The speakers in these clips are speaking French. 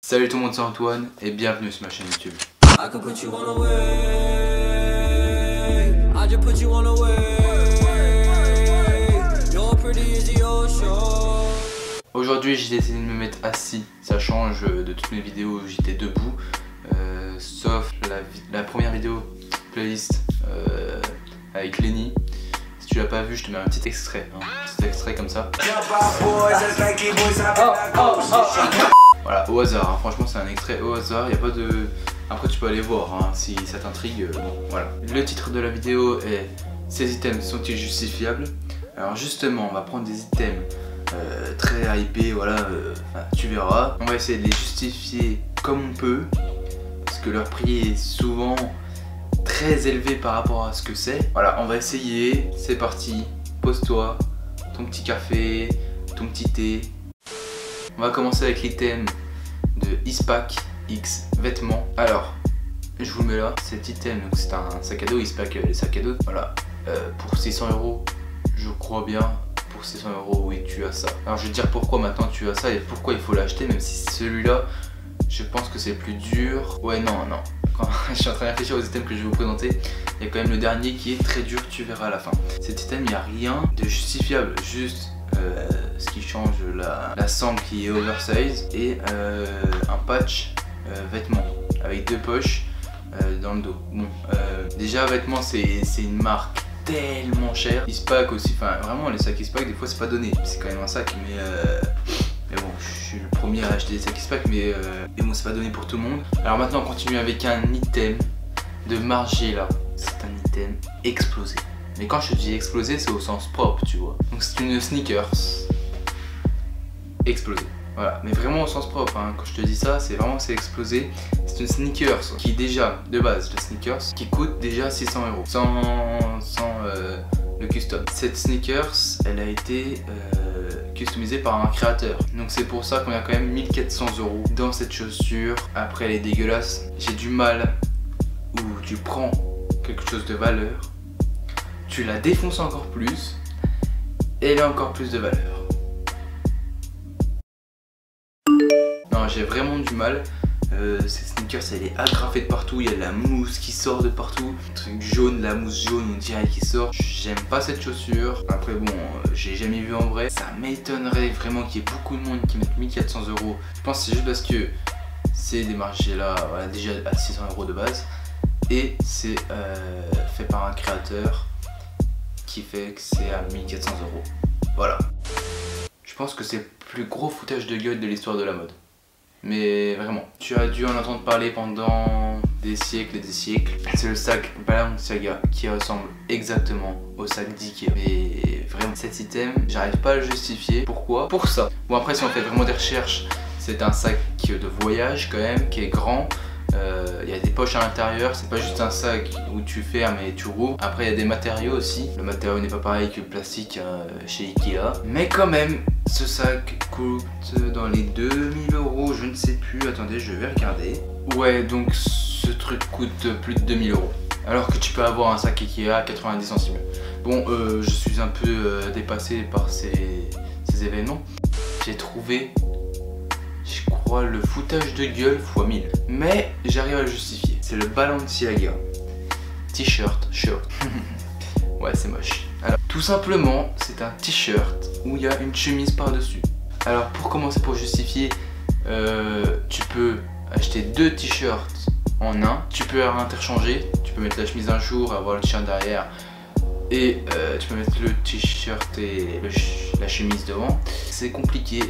Salut tout le monde, c'est Antoine et bienvenue sur ma chaîne YouTube. Aujourd'hui j'ai décidé de me mettre assis, ça change de toutes mes vidéos où j'étais debout, sauf la première vidéo playlist avec Lenny. Si tu l'as pas vu, je te mets un petit extrait, un petit extrait comme ça. Voilà, au hasard, franchement c'est un extrait au hasard, il n'y a pas de... Après tu peux aller voir si ça t'intrigue, bon, voilà. Le titre de la vidéo est « Ces items sont-ils justifiables ?» Alors justement, on va prendre des items très hypés, voilà, tu verras. On va essayer de les justifier comme on peut, parce que leur prix est souvent très élevé par rapport à ce que c'est. Voilà, on va essayer, c'est parti, pose-toi, ton petit café, ton petit thé. On va commencer avec l'item de Eastpak X vêtements. Alors, je vous le mets là, cet item, c'est un sac à dos, Eastpak les sacs à dos. Voilà, pour 600 €, je crois bien, pour 600 €, oui, tu as ça. Alors, je vais te dire pourquoi maintenant tu as ça et pourquoi il faut l'acheter, même si celui-là, je pense que c'est plus dur. Ouais, non. Quand je suis en train de réfléchir aux items que je vais vous présenter, il y a quand même le dernier qui est très dur, tu verras à la fin. Cet item, il n'y a rien de justifiable, juste ce qui change la sangle qui est oversize et un patch vêtements avec 2 poches dans le dos. Bon, déjà vêtements c'est une marque tellement chère. Eastpak aussi, enfin vraiment les sacs Eastpak des fois c'est pas donné. C'est quand même un sac mais bon, je suis le premier à acheter des sacs Eastpak mais bon c'est pas donné pour tout le monde. Alors maintenant on continue avec un item de Margiela. C'est un item explosé. Mais quand je te dis explosé, c'est au sens propre, tu vois. Donc c'est une sneakers explosée. Voilà, mais vraiment au sens propre, quand je te dis ça, c'est vraiment c'est explosé. C'est une sneakers qui déjà, de base, la sneakers, qui coûte déjà 600 € sans le custom. Cette sneakers, elle a été customisée par un créateur. Donc c'est pour ça qu'on a quand même 1400 € dans cette chaussure. Après elle est dégueulasse. J'ai du mal où tu prends quelque chose de valeur, tu la défonces encore plus et elle a encore plus de valeur. Non, j'ai vraiment du mal. Cette sneakers elle est agrafée de partout, il y a de la mousse qui sort de partout. Le truc jaune, la mousse jaune on dirait qui sort. J'aime pas cette chaussure. Après bon, j'ai jamais vu en vrai. Ça m'étonnerait vraiment qu'il y ait beaucoup de monde qui mette 1400 €. Je pense que c'est juste parce que c'est des Margiela, voilà, déjà à 600 € de base. Et c'est fait par un créateur qui fait que c'est à 1400 €. Voilà. Je pense que c'est le plus gros foutage de gueule de l'histoire de la mode. Mais vraiment, tu as dû en entendre parler pendant des siècles et des siècles. C'est le sac Balenciaga qui ressemble exactement au sac d'Ikea. Mais vraiment, cet item, j'arrive pas à le justifier. Pourquoi? Pour ça. Bon après, si on fait vraiment des recherches, c'est un sac de voyage quand même, qui est grand. Il y a des poches à l'intérieur, c'est pas juste un sac où tu fermes et tu rouvres. Après il y a des matériaux aussi. Le matériau n'est pas pareil que le plastique chez Ikea. Mais quand même, ce sac coûte dans les 2000 €, je ne sais plus. Attendez, je vais regarder. Ouais, donc ce truc coûte plus de 2000 €. Alors que tu peux avoir un sac Ikea à 90 centimes. Bon, je suis un peu dépassé par ces événements. J'ai trouvé, je crois, le foutage de gueule x 1000. Mais j'arrive à le justifier. C'est le Balenciaga t-shirt shirt. Ouais, c'est moche. Alors, tout simplement, c'est un t-shirt où il y a une chemise par-dessus. Alors, pour commencer, pour justifier, tu peux acheter 2 t-shirts en un. Tu peux interchanger. Tu peux mettre la chemise un jour, avoir le t-shirt derrière. Et tu peux mettre le t-shirt et la chemise devant. C'est compliqué,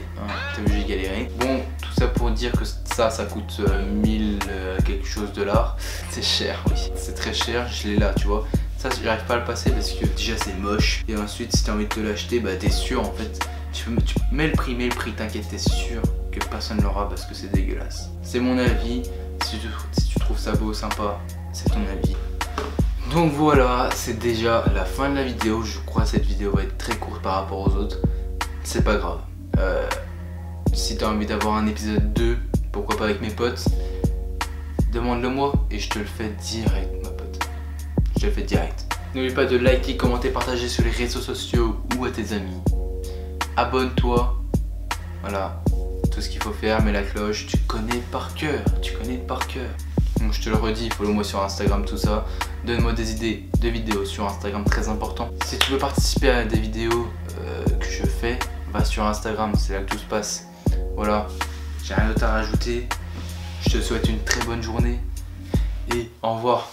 t'as vu, j'ai galéré. Bon, tout ça pour dire que ça coûte 1000 quelque chose $. C'est cher, oui, c'est très cher, je l'ai là, tu vois. Ça, j'arrive pas à le passer parce que déjà c'est moche. Et ensuite, si t'as envie de te l'acheter, bah t'es sûr en fait. Tu mets le prix, t'inquiète, t'es sûr que personne l'aura parce que c'est dégueulasse. C'est mon avis, si tu trouves ça beau, sympa, c'est ton avis. Donc voilà, c'est déjà la fin de la vidéo. Je crois que cette vidéo va être très courte par rapport aux autres. C'est pas grave. Si t'as envie d'avoir un épisode 2, pourquoi pas avec mes potes, demande-le moi et je te le fais direct, ma pote. Je te le fais direct. N'oublie pas de liker, commenter, partager sur les réseaux sociaux ou à tes amis. Abonne-toi. Voilà. tout ce qu'il faut faire, mets la cloche, tu connais par cœur, Donc je te le redis, follow-moi sur Instagram, tout ça. Donne-moi des idées de vidéos sur Instagram, très important. Si tu veux participer à des vidéos que je fais, va sur Instagram, c'est là que tout se passe. Voilà, j'ai rien d'autre à rajouter. Je te souhaite une très bonne journée et au revoir.